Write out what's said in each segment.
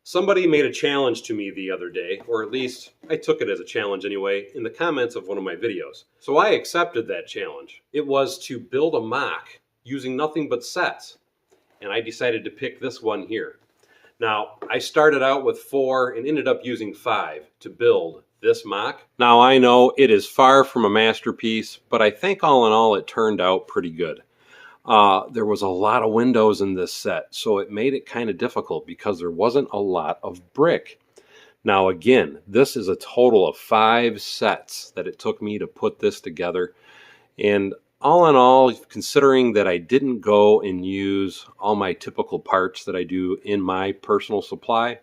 Somebody made a challenge to me the other day, or at least I took it as a challenge anyway, in the comments of one of my videos. So I accepted that challenge. It was to build a mock using nothing but sets, and I decided to pick this one here. Now, I started out with 4 and ended up using 5 to build this mock. Now, I know it is far from a masterpiece, but I think all in all it turned out pretty good. There was a lot of windows in this set, so it made it kind of difficult because there wasn't a lot of brick. Now again, this is a total of 5 sets that it took me to put this together. And all in all, considering that I didn't go and use all my typical parts that I do in my personal supply,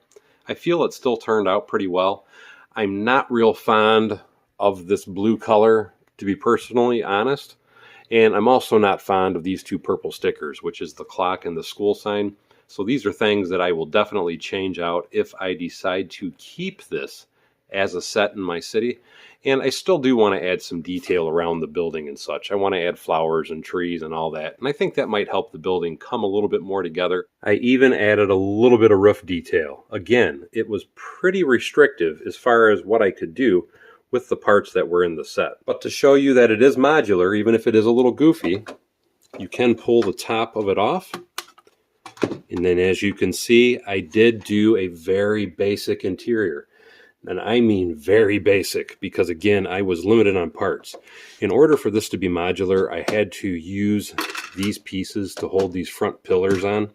I feel it still turned out pretty well. I'm not real fond of this blue color, to be personally honest. And I'm also not fond of these 2 purple stickers, which is the clock and the school sign. So these are things that I will definitely change out if I decide to keep this as a set in my city. And I still do want to add some detail around the building and such. I want to add flowers and trees and all that. And I think that might help the building come a little bit more together. I even added a little bit of roof detail. Again, it was pretty restrictive as far as what I could do with the parts that were in the set. But to show you that it is modular, even if it is a little goofy, you can pull the top of it off. And then as you can see, I did do a very basic interior. And I mean very basic, because again, I was limited on parts. In order for this to be modular, I had to use these pieces to hold these front pillars on.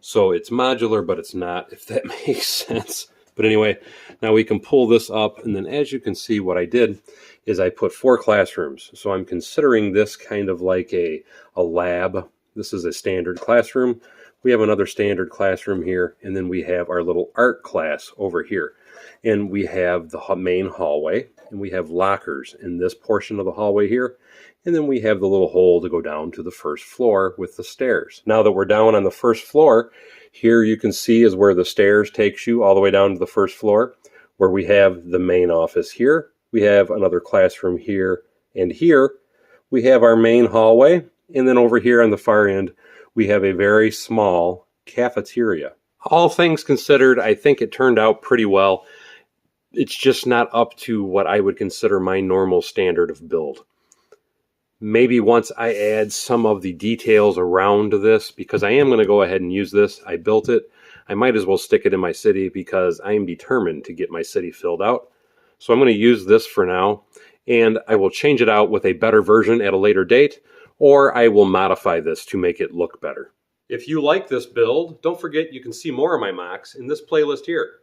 So it's modular, but it's not, if that makes sense. But anyway, now we can pull this up, and then as you can see, what I did is I put 4 classrooms. So I'm considering this kind of like a lab. This is a standard classroom. We have another standard classroom here, and then we have our little art class over here. And we have the main hallway, and we have lockers in this portion of the hallway here. And then we have the little hole to go down to the first floor with the stairs. Now that we're down on the first floor, here you can see is where the stairs takes you all the way down to the first floor, where we have the main office here. We have another classroom here, and here we have our main hallway. And then over here on the far end, we have a very small cafeteria. All things considered, I think it turned out pretty well. It's just not up to what I would consider my normal standard of build. Maybe once I add some of the details around this, because I am going to go ahead and use this. I built it. I might as well stick it in my city because I am determined to get my city filled out. So I'm going to use this for now, and I will change it out with a better version at a later date, or I will modify this to make it look better. If you like this build, don't forget you can see more of my mocks in this playlist here.